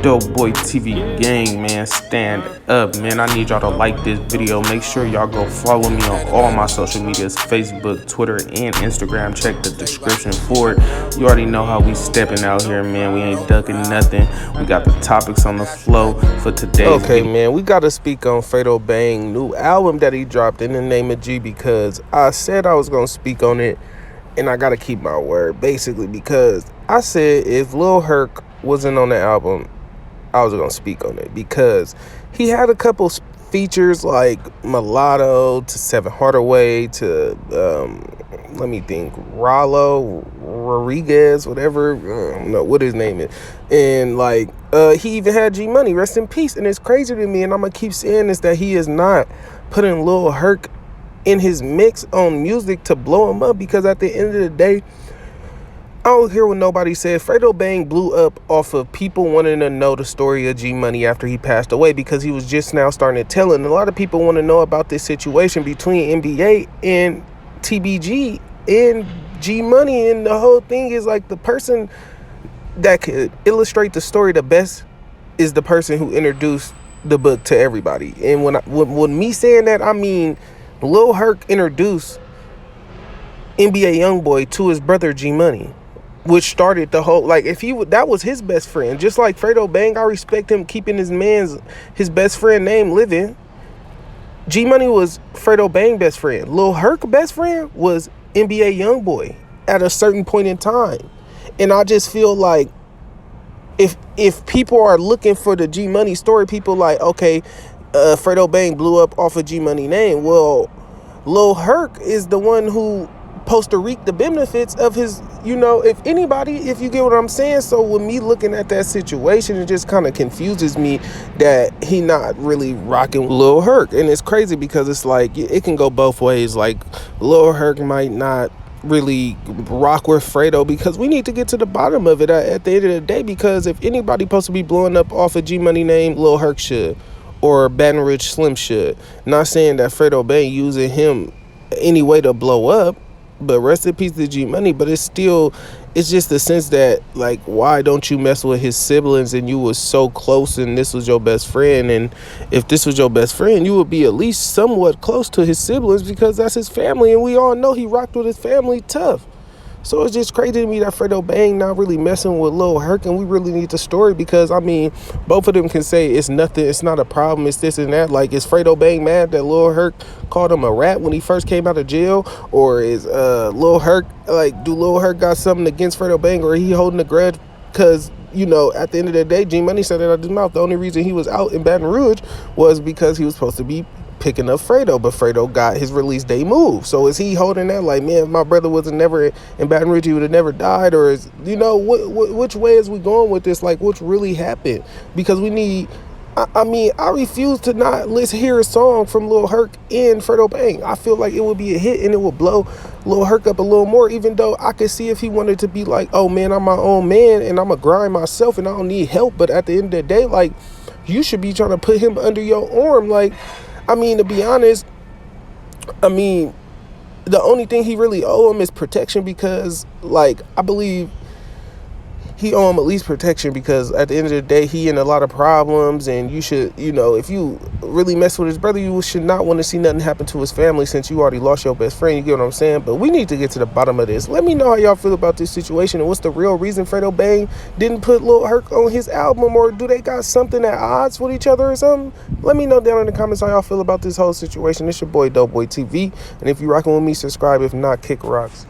Dohboy TV gang, man, stand up, man. I need y'all to like this video. Make sure y'all go follow me on all my social medias, Facebook, Twitter, and Instagram. Check the description for it. You already know how we stepping out here, man. We ain't ducking nothing. We got the topics on the flow for today. Okay, man, we got to speak on Fredo Bang new album that he dropped in the name of G, because I said I was going to speak on it, and I got to keep my word, basically, because I said if Lil Hurk wasn't on the album, I was going to speak on it, because he had a couple features like Mulatto to Seven Hardaway to, let me think, Rollo, Rodriguez, whatever, I don't know what his name is. And like, he even had G Money, rest in peace. And it's crazy to me, and I'm going to keep saying this, that he is not putting Lil Hurk in his mix on music to blow him up, because at the end of the day, I don't hear what nobody said. Fredo Bang blew up off of people wanting to know the story of G Money after he passed away, because he was just now starting to tell it. And a lot of people want to know about this situation between NBA and TBG and G Money. And the whole thing is like, the person that could illustrate the story the best is the person who introduced the book to everybody. And when me saying that, I mean Lil Hurk introduced NBA Youngboy to his brother G Money, which started the whole, like, if he would, that was his best friend. Just like Fredo Bang, I respect him keeping his best friend name living. G Money was Fredo Bang best friend. Lil Hurk best friend was NBA Youngboy at a certain point in time. And I just feel like if people are looking for the G Money story, people like, okay, Fredo Bang blew up off of G Money name. Well, Lil Hurk is the one who supposed to reap the benefits of his, if anybody, if you get what I'm saying. So with me looking at that situation, it just kind of confuses me that he not really rocking with Lil Hurk. And it's crazy because it's like, it can go both ways. Like, Lil Hurk might not really rock with Fredo, because we need to get to the bottom of it at the end of the day, because if anybody supposed to be blowing up off of G Money name, Lil Hurk should, or Baton Rouge Slim should. Not saying that Fredo Bang using him any way to blow up, but rest in peace to G Money. But it's just the sense that, like, why don't you mess with his siblings, and you was so close, and this was your best friend, and if this was your best friend, you would be at least somewhat close to his siblings, because that's his family, and we all know he rocked with his family tough. So it's just crazy to me that Fredo Bang not really messing with Lil Hurk, and we really need the story, because, I mean, both of them can say it's nothing, it's not a problem, it's this and that. Like, is Fredo Bang mad that Lil Hurk called him a rat when he first came out of jail? Or is Lil Hurk, like, do Lil Hurk got something against Fredo Bang, or he holding a grudge? Because, at the end of the day, G Money said it out of his mouth. The only reason he was out in Baton Rouge was because he was supposed to be picking up Fredo, but Fredo got his release day moved. So is he holding that like, man, if my brother wasn't never in Baton Rouge, he would have never died? Or is, which way is we going with this? Like, what's really happened? Because we need, I refuse to not hear a song from Lil Hurk and Fredo Bang. I feel like it would be a hit, and it would blow Lil Hurk up a little more, even though I could see if he wanted to be like, oh man, I'm my own man, and I'm going to grind myself, and I don't need help. But at the end of the day, like, you should be trying to put him under your arm. Like, I mean, to be honest, the only thing he really owe him is protection, because, like, I believe he owe him at least protection, because at the end of the day, he in a lot of problems, and you should, if you really mess with his brother, you should not want to see nothing happen to his family, since you already lost your best friend. You get what I'm saying? But we need to get to the bottom of this. Let me know how y'all feel about this situation, and what's the real reason Fredo Bang didn't put Lil Hurk on his album, or do they got something at odds with each other or something? Let me know down in the comments how y'all feel about this whole situation. It's your boy Dohboy TV, and if you rocking with me, subscribe. If not, kick rocks.